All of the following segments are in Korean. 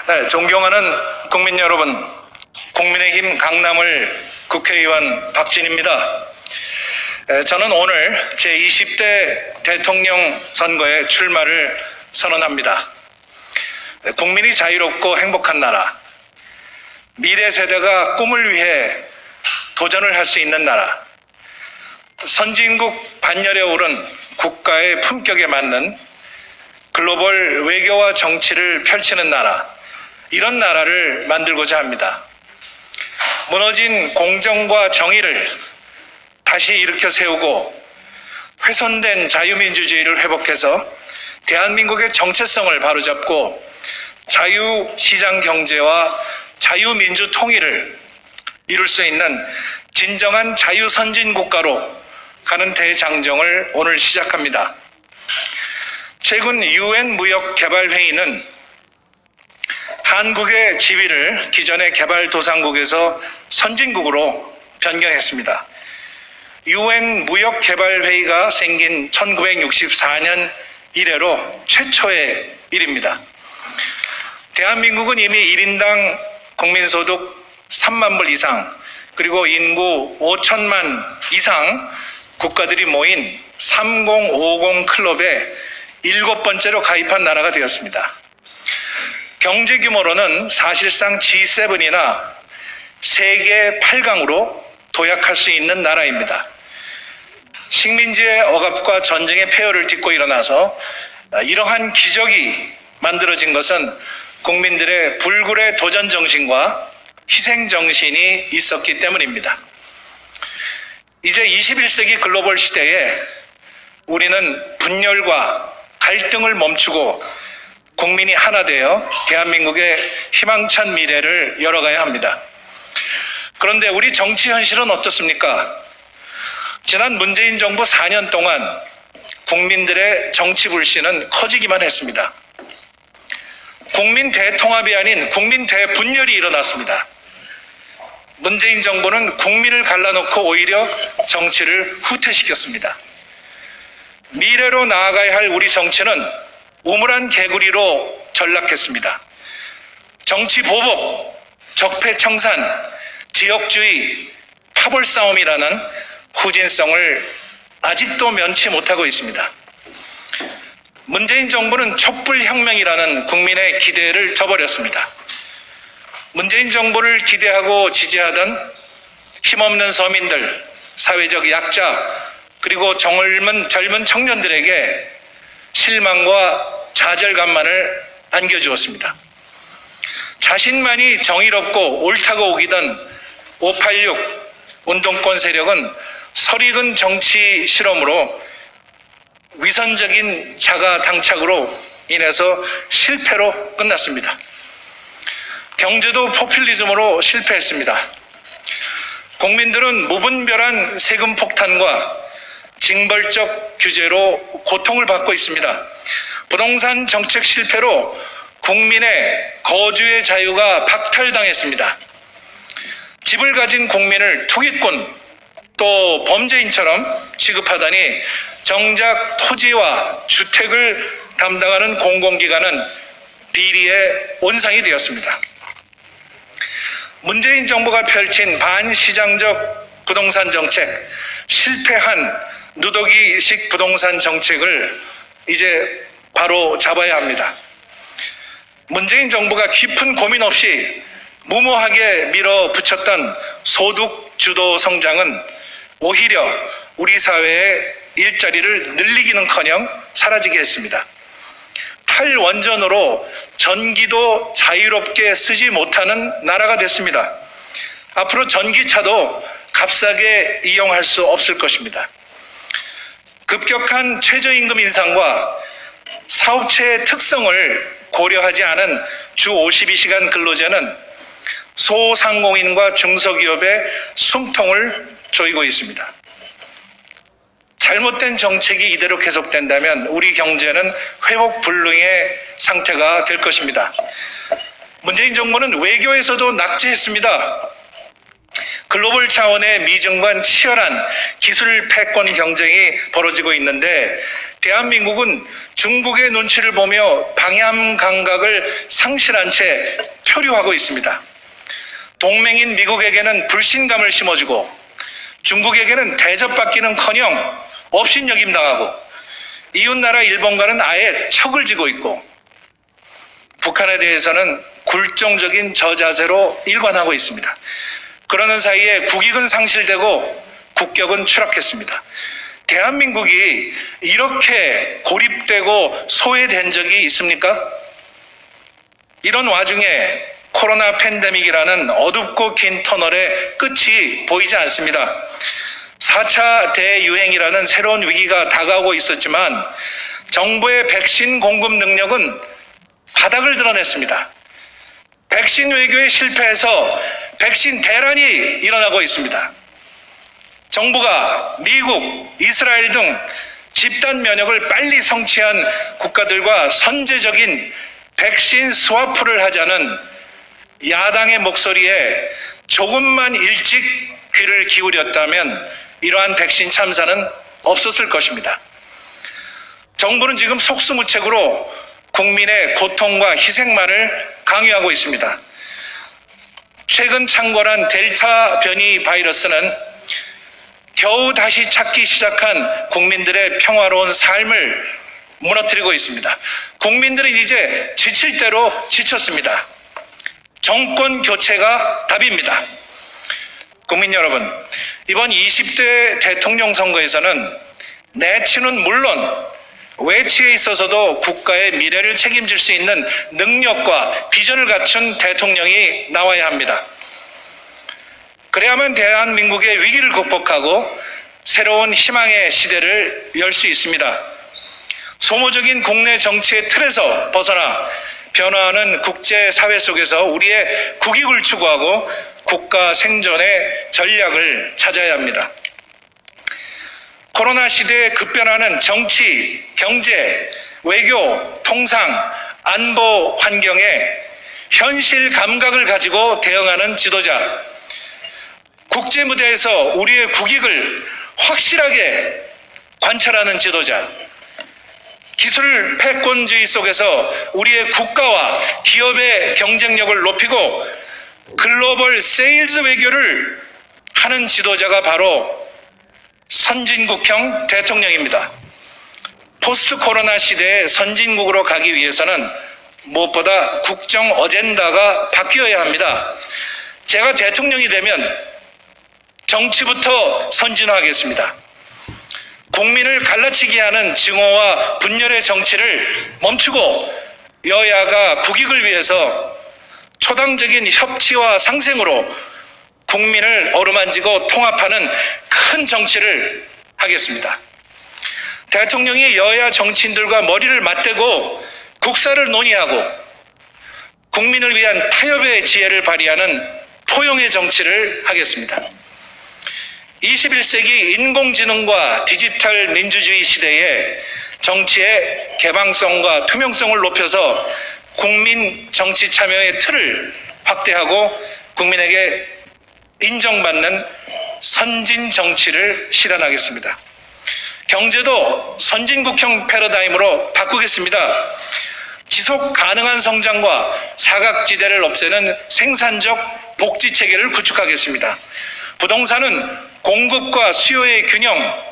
네, 존경하는 국민 여러분, 국민의힘 강남을 국회의원 박진입니다. 저는 오늘 제20대 대통령 선거에 출마를 선언합니다. 국민이 자유롭고 행복한 나라, 미래 세대가 꿈을 위해 도전을 할 수 있는 나라, 선진국 반열에 오른 국가의 품격에 맞는 글로벌 외교와 정치를 펼치는 나라, 이런 나라를 만들고자 합니다. 무너진 공정과 정의를 다시 일으켜 세우고 훼손된 자유민주주의를 회복해서 대한민국의 정체성을 바로잡고 자유시장 경제와 자유민주 통일을 이룰 수 있는 진정한 자유선진국가로 가는 대장정을 오늘 시작합니다. 최근 UN 무역개발회의는 한국의 지위를 기존의 개발도상국에서 선진국으로 변경했습니다. UN 무역개발회의가 생긴 1964년 이래로 최초의 일입니다. 대한민국은 이미 1인당 국민소득 3만 불 이상, 그리고 인구 5천만 이상 국가들이 모인 3050 클럽에 7번째로 가입한 나라가 되었습니다. 경제 규모로는 사실상 G7이나 세계 8강으로 도약할 수 있는 나라입니다. 식민지의 억압과 전쟁의 폐허를 딛고 일어나서 이러한 기적이 만들어진 것은 국민들의 불굴의 도전 정신과 희생 정신이 있었기 때문입니다. 이제 21세기 글로벌 시대에 우리는 분열과 갈등을 멈추고 국민이 하나 되어 대한민국의 희망찬 미래를 열어가야 합니다. 그런데 우리 정치 현실은 어떻습니까? 지난 문재인 정부 4년 동안 국민들의 정치 불신은 커지기만 했습니다. 국민 대통합이 아닌 국민 대분열이 일어났습니다. 문재인 정부는 국민을 갈라놓고 오히려 정치를 후퇴시켰습니다. 미래로 나아가야 할 우리 정치는 우물한 개구리로 전락했습니다. 정치 보복, 적폐청산, 지역주의, 파벌싸움이라는 후진성을 아직도 면치 못하고 있습니다. 문재인 정부는 촛불혁명이라는 국민의 기대를 저버렸습니다. 문재인 정부를 기대하고 지지하던 힘없는 서민들, 사회적 약자, 그리고 젊은 청년들에게 실망과 좌절감만을 안겨주었습니다. 자신만이 정의롭고 옳다고 우기던 586 운동권 세력은 설익은 정치 실험으로 위선적인 자가 당착으로 인해서 실패로 끝났습니다. 경제도 포퓰리즘으로 실패했습니다. 국민들은 무분별한 세금 폭탄과 징벌적 규제로 고통을 받고 있습니다. 부동산 정책 실패로 국민의 거주의 자유가 박탈당했습니다. 집을 가진 국민을 투기꾼 또 범죄인처럼 취급하다니 정작 토지와 주택을 담당하는 공공기관은 비리의 온상이 되었습니다. 문재인 정부가 펼친 반시장적 부동산 정책, 실패한 누더기식 부동산 정책을 이제 바로 잡아야 합니다. 문재인 정부가 깊은 고민 없이 무모하게 밀어붙였던 소득 주도 성장은 오히려 우리 사회의 일자리를 늘리기는커녕 사라지게 했습니다. 탈원전으로 전기도 자유롭게 쓰지 못하는 나라가 됐습니다. 앞으로 전기차도 값싸게 이용할 수 없을 것입니다. 급격한 최저임금 인상과 사업체의 특성을 고려하지 않은 주 52시간 근로제는 소상공인과 중소기업의 숨통을 조이고 있습니다. 잘못된 정책이 이대로 계속된다면 우리 경제는 회복 불능의 상태가 될 것입니다. 문재인 정부는 외교에서도 낙제했습니다. 글로벌 차원의 미중 간 치열한 기술 패권 경쟁이 벌어지고 있는데 대한민국은 중국의 눈치를 보며 방향 감각을 상실한 채 표류하고 있습니다. 동맹인 미국에게는 불신감을 심어주고 중국에게는 대접받기는커녕 업신여김당하고 이웃나라 일본과는 아예 척을 지고 있고 북한에 대해서는 굴종적인 저자세로 일관하고 있습니다. 그러는 사이에 국익은 상실되고 국격은 추락했습니다. 대한민국이 이렇게 고립되고 소외된 적이 있습니까? 이런 와중에 코로나 팬데믹이라는 어둡고 긴 터널의 끝이 보이지 않습니다. 4차 대유행이라는 새로운 위기가 다가오고 있었지만 정부의 백신 공급 능력은 바닥을 드러냈습니다. 백신 외교에 실패해서 백신 대란이 일어나고 있습니다. 정부가 미국, 이스라엘 등 집단 면역을 빨리 성취한 국가들과 선제적인 백신 스와프를 하자는 야당의 목소리에 조금만 일찍 귀를 기울였다면 이러한 백신 참사는 없었을 것입니다. 정부는 지금 속수무책으로 국민의 고통과 희생만을 강요하고 있습니다. 최근 창궐한 델타 변이 바이러스는 겨우 다시 찾기 시작한 국민들의 평화로운 삶을 무너뜨리고 있습니다. 국민들은 이제 지칠 대로 지쳤습니다. 정권 교체가 답입니다. 국민 여러분, 이번 20대 대통령 선거에서는 내치는 물론 외치에 있어서도 국가의 미래를 책임질 수 있는 능력과 비전을 갖춘 대통령이 나와야 합니다. 그래야만 대한민국의 위기를 극복하고 새로운 희망의 시대를 열 수 있습니다. 소모적인 국내 정치의 틀에서 벗어나 변화하는 국제사회 속에서 우리의 국익을 추구하고 국가 생존의 전략을 찾아야 합니다. 코로나 시대에 급변하는 정치, 경제, 외교, 통상, 안보 환경에 현실 감각을 가지고 대응하는 지도자, 국제 무대에서 우리의 국익을 확실하게 관찰하는 지도자, 기술 패권주의 속에서 우리의 국가와 기업의 경쟁력을 높이고 글로벌 세일즈 외교를 하는 지도자가 바로 선진국형 대통령입니다. 포스트 코로나 시대의 선진국으로 가기 위해서는 무엇보다 국정 어젠다가 바뀌어야 합니다. 제가 대통령이 되면 정치부터 선진화하겠습니다. 국민을 갈라치게 하는 증오와 분열의 정치를 멈추고 여야가 국익을 위해서 초당적인 협치와 상생으로 국민을 어루만지고 통합하는 큰 정치를 하겠습니다. 대통령이 여야 정치인들과 머리를 맞대고 국사를 논의하고 국민을 위한 타협의 지혜를 발휘하는 포용의 정치를 하겠습니다. 21세기 인공지능과 디지털 민주주의 시대에 정치의 개방성과 투명성을 높여서 국민 정치 참여의 틀을 확대하고 국민에게 인정받는 선진 정치를 실현하겠습니다. 경제도 선진국형 패러다임으로 바꾸겠습니다. 지속 가능한 성장과 사각지대를 없애는 생산적 복지 체계를 구축하겠습니다. 부동산은 공급과 수요의 균형,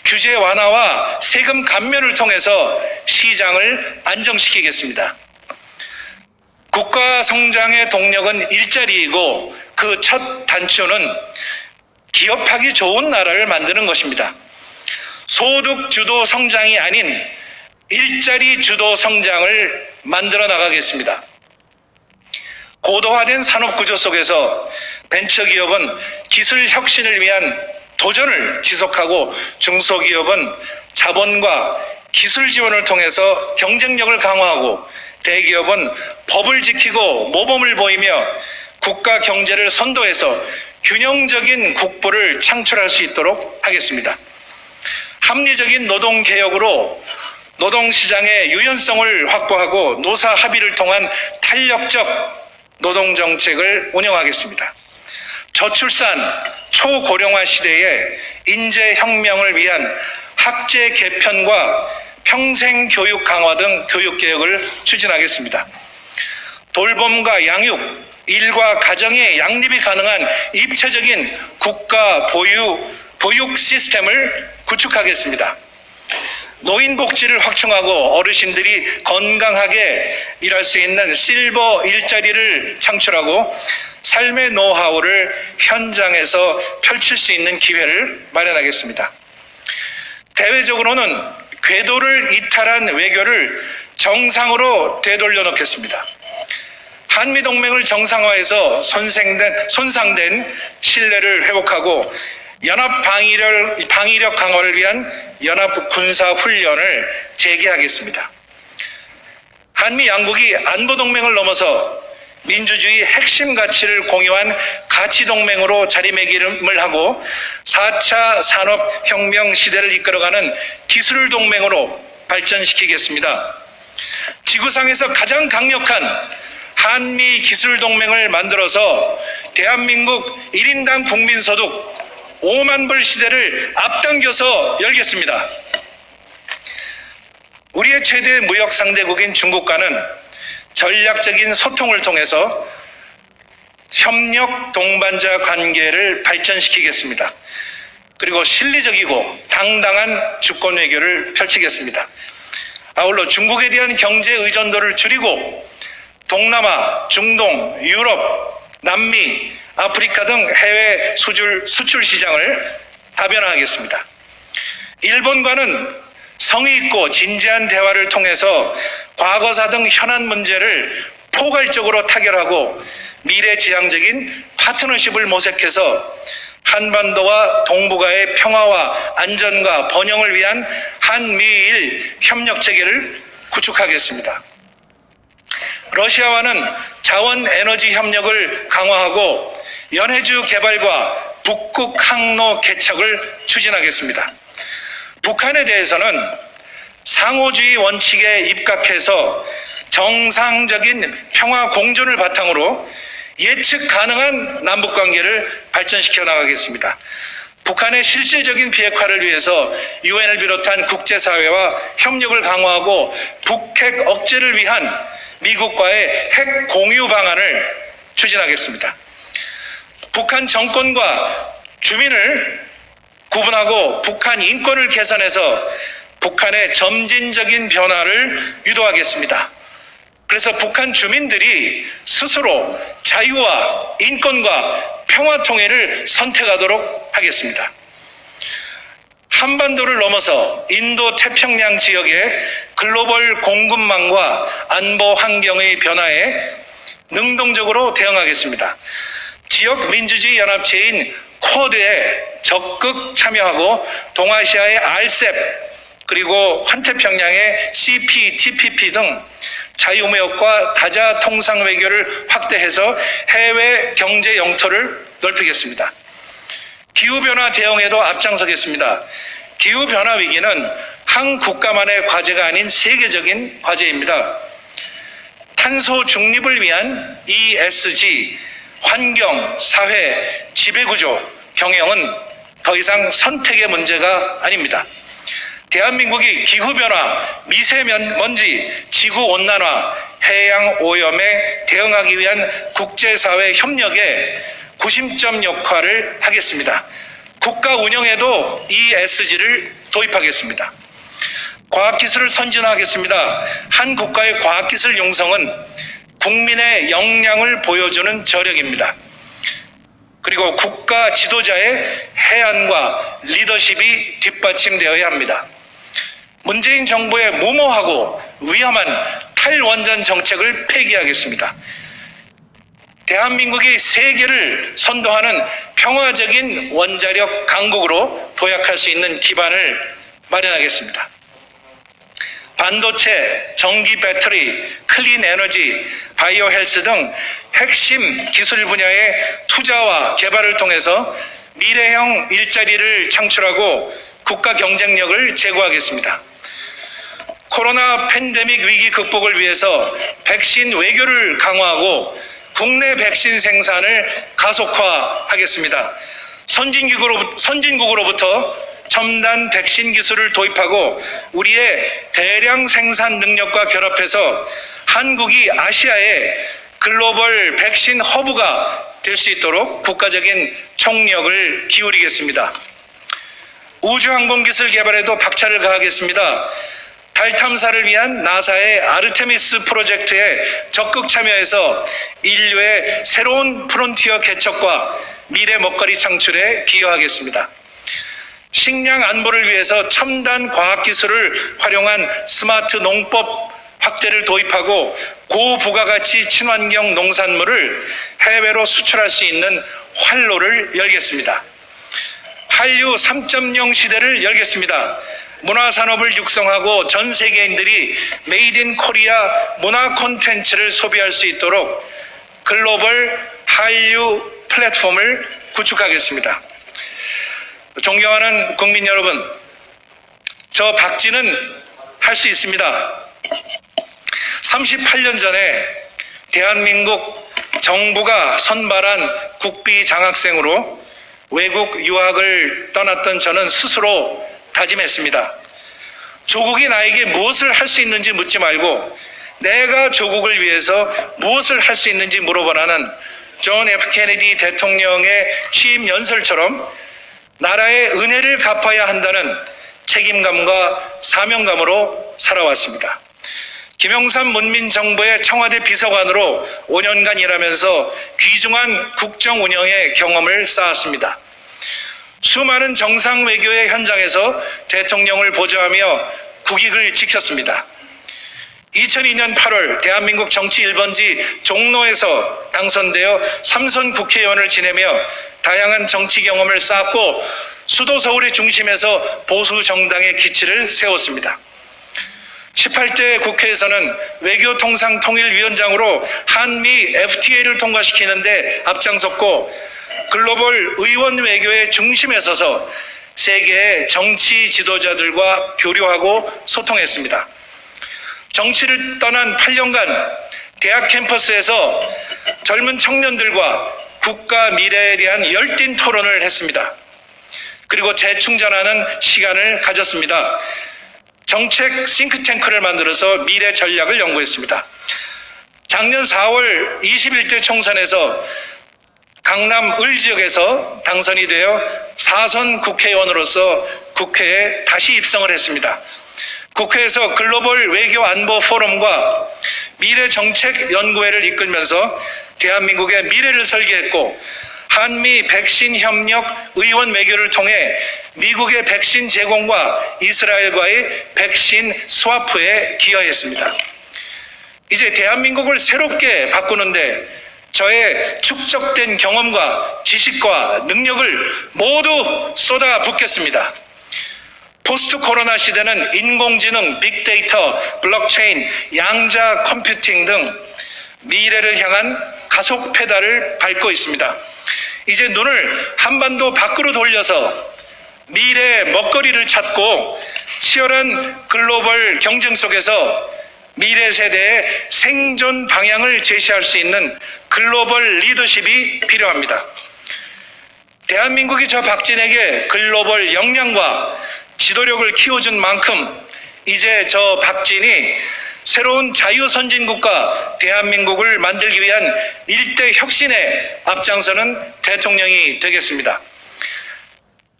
규제 완화와 세금 감면을 통해서 시장을 안정시키겠습니다. 국가 성장의 동력은 일자리이고 그 첫 단추는 기업하기 좋은 나라를 만드는 것입니다. 소득 주도 성장이 아닌 일자리 주도 성장을 만들어 나가겠습니다. 고도화된 산업 구조 속에서 벤처기업은 기술 혁신을 위한 도전을 지속하고 중소기업은 자본과 기술 지원을 통해서 경쟁력을 강화하고 대기업은 법을 지키고 모범을 보이며 국가 경제를 선도해서 균형적인 국부를 창출할 수 있도록 하겠습니다. 합리적인 노동개혁으로 노동시장의 유연성을 확보하고 노사 합의를 통한 탄력적 노동정책을 운영하겠습니다. 저출산, 초고령화 시대에 인재혁명을 위한 학제 개편과 평생 교육 강화 등 교육 개혁을 추진하겠습니다. 돌봄과 양육, 일과 가정의 양립이 가능한 입체적인 국가 보육 시스템을 구축하겠습니다. 노인 복지를 확충하고 어르신들이 건강하게 일할 수 있는 실버 일자리를 창출하고 삶의 노하우를 현장에서 펼칠 수 있는 기회를 마련하겠습니다. 대외적으로는 궤도를 이탈한 외교를 정상으로 되돌려 놓겠습니다. 한미동맹을 정상화해서 손상된 신뢰를 회복하고 연합 방위력 강화를 위한 연합 군사훈련을 재개하겠습니다. 한미 양국이 안보동맹을 넘어서 민주주의 핵심 가치를 공유한 가치동맹으로 자리매김을 하고 4차 산업혁명 시대를 이끌어가는 기술동맹으로 발전시키겠습니다. 지구상에서 가장 강력한 한미 기술동맹을 만들어서 대한민국 1인당 국민소득 5만 불 시대를 앞당겨서 열겠습니다. 우리의 최대 무역 상대국인 중국과는 전략적인 소통을 통해서 협력 동반자 관계를 발전시키겠습니다. 그리고 실리적이고 당당한 주권 외교를 펼치겠습니다. 아울러 중국에 대한 경제 의존도를 줄이고 동남아, 중동, 유럽, 남미, 아프리카 등 해외 수출 시장을 다변화하겠습니다. 일본과는 성의 있고 진지한 대화를 통해서 과거사 등 현안 문제를 포괄적으로 타결하고 미래지향적인 파트너십을 모색해서 한반도와 동북아의 평화와 안전과 번영을 위한 한미일 협력체계를 구축하겠습니다. 러시아와는 자원 에너지 협력을 강화하고 연해주 개발과 북극 항로 개척을 추진하겠습니다. 북한에 대해서는 상호주의 원칙에 입각해서 정상적인 평화 공존을 바탕으로 예측 가능한 남북관계를 발전시켜 나가겠습니다. 북한의 실질적인 비핵화를 위해서 유엔을 비롯한 국제사회와 협력을 강화하고 북핵 억제를 위한 미국과의 핵 공유 방안을 추진하겠습니다. 북한 정권과 주민을 구분하고 북한 인권을 개선해서 북한의 점진적인 변화를 유도하겠습니다. 그래서 북한 주민들이 스스로 자유와 인권과 평화 통일을 선택하도록 하겠습니다. 한반도를 넘어서 인도 태평양 지역의 글로벌 공급망과 안보 환경의 변화에 능동적으로 대응하겠습니다. 지역 민주주의 연합체인 쿼드에 적극 참여하고 동아시아의 RCEP 그리고 환태평양의 CPTPP 등 자유무역과 다자 통상 외교를 확대해서 해외 경제 영토를 넓히겠습니다. 기후변화 대응에도 앞장서겠습니다. 기후변화 위기는 한 국가만의 과제가 아닌 세계적인 과제입니다. 탄소 중립을 위한 ESG, 환경, 사회, 지배구조, 경영은 더 이상 선택의 문제가 아닙니다. 대한민국이 기후변화, 미세먼지, 지구온난화, 해양오염에 대응하기 위한 국제사회 협력에 구심점 역할을 하겠습니다. 국가 운영에도 ESG를 도입하겠습니다. 과학기술을 선진화하겠습니다. 한 국가의 과학기술 융성은 국민의 역량을 보여주는 저력입니다. 그리고 국가 지도자의 해안과 리더십이 뒷받침되어야 합니다. 문재인 정부의 무모하고 위험한 탈원전 정책을 폐기하겠습니다. 대한민국이 세계를 선도하는 평화적인 원자력 강국으로 도약할 수 있는 기반을 마련하겠습니다. 반도체, 전기 배터리, 클린 에너지, 바이오 헬스 등 핵심 기술 분야의 투자와 개발을 통해서 미래형 일자리를 창출하고 국가 경쟁력을 제고하겠습니다. 코로나 팬데믹 위기 극복을 위해서 백신 외교를 강화하고 국내 백신 생산을 가속화하겠습니다. 선진국으로부터 첨단 백신 기술을 도입하고 우리의 대량 생산 능력과 결합해서 한국이 아시아의 글로벌 백신 허브가 될 수 있도록 국가적인 총력을 기울이겠습니다. 우주항공기술 개발에도 박차를 가하겠습니다. 달 탐사를 위한 나사의 아르테미스 프로젝트에 적극 참여해서 인류의 새로운 프론티어 개척과 미래 먹거리 창출에 기여하겠습니다. 식량 안보를 위해서 첨단 과학기술을 활용한 스마트 농법 확대를 도입하고 고부가가치 친환경 농산물을 해외로 수출할 수 있는 활로를 열겠습니다. 한류 3.0 시대를 열겠습니다. 문화산업을 육성하고 전 세계인들이 메이드 인 코리아 문화 콘텐츠를 소비할 수 있도록 글로벌 한류 플랫폼을 구축하겠습니다. 존경하는 국민 여러분, 저 박지는 할 수 있습니다. 38년 전에 대한민국 정부가 선발한 국비 장학생으로 외국 유학을 떠났던 저는 스스로 다짐했습니다. 조국이 나에게 무엇을 할 수 있는지 묻지 말고 내가 조국을 위해서 무엇을 할 수 있는지 물어보라는 존 F 케네디 대통령의 취임 연설처럼 나라의 은혜를 갚아야 한다는 책임감과 사명감으로 살아왔습니다. 김영삼 문민정부의 청와대 비서관으로 5년간 일하면서 귀중한 국정 운영의 경험을 쌓았습니다. 수많은 정상 외교의 현장에서 대통령을 보좌하며 국익을 지켰습니다. 2002년 8월 대한민국 정치 1번지 종로에서 당선되어 3선 국회의원을 지내며 다양한 정치 경험을 쌓았고 수도 서울의 중심에서 보수 정당의 기치를 세웠습니다. 18대 국회에서는 외교통상통일위원장으로 한미 FTA를 통과시키는데 앞장섰고 글로벌 의원 외교의 중심에 서서 세계의 정치 지도자들과 교류하고 소통했습니다. 정치를 떠난 8년간 대학 캠퍼스에서 젊은 청년들과 국가 미래에 대한 열띤 토론을 했습니다. 그리고 재충전하는 시간을 가졌습니다. 정책 싱크탱크를 만들어서 미래 전략을 연구했습니다. 작년 4월 21대 총선에서 강남 을 지역에서 당선이 되어 4선 국회의원으로서 국회에 다시 입성을 했습니다. 국회에서 글로벌 외교 안보 포럼과 미래정책연구회를 이끌면서 대한민국의 미래를 설계했고 한미 백신 협력 의원 외교를 통해 미국의 백신 제공과 이스라엘과의 백신 스와프에 기여했습니다. 이제 대한민국을 새롭게 바꾸는데 저의 축적된 경험과 지식과 능력을 모두 쏟아붓겠습니다. 포스트 코로나 시대는 인공지능, 빅데이터, 블록체인, 양자 컴퓨팅 등 미래를 향한 가속 페달을 밟고 있습니다. 이제 눈을 한반도 밖으로 돌려서 미래의 먹거리를 찾고 치열한 글로벌 경쟁 속에서 미래 세대의 생존 방향을 제시할 수 있는 글로벌 리더십이 필요합니다. 대한민국이 저 박진에게 글로벌 역량과 지도력을 키워준 만큼 이제 저 박진이 새로운 자유선진국가 대한민국을 만들기 위한 일대 혁신에 앞장서는 대통령이 되겠습니다.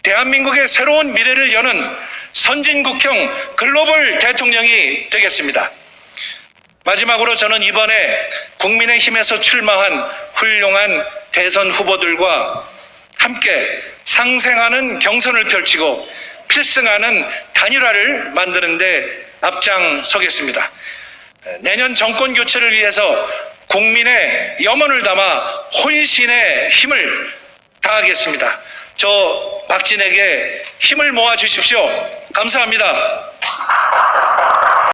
대한민국의 새로운 미래를 여는 선진국형 글로벌 대통령이 되겠습니다. 마지막으로 저는 이번에 국민의힘에서 출마한 훌륭한 대선 후보들과 함께 상생하는 경선을 펼치고 필승하는 단일화를 만드는 데 앞장서겠습니다. 내년 정권 교체를 위해서 국민의 염원을 담아 혼신의 힘을 다하겠습니다. 저 박진에게 힘을 모아 주십시오. 감사합니다.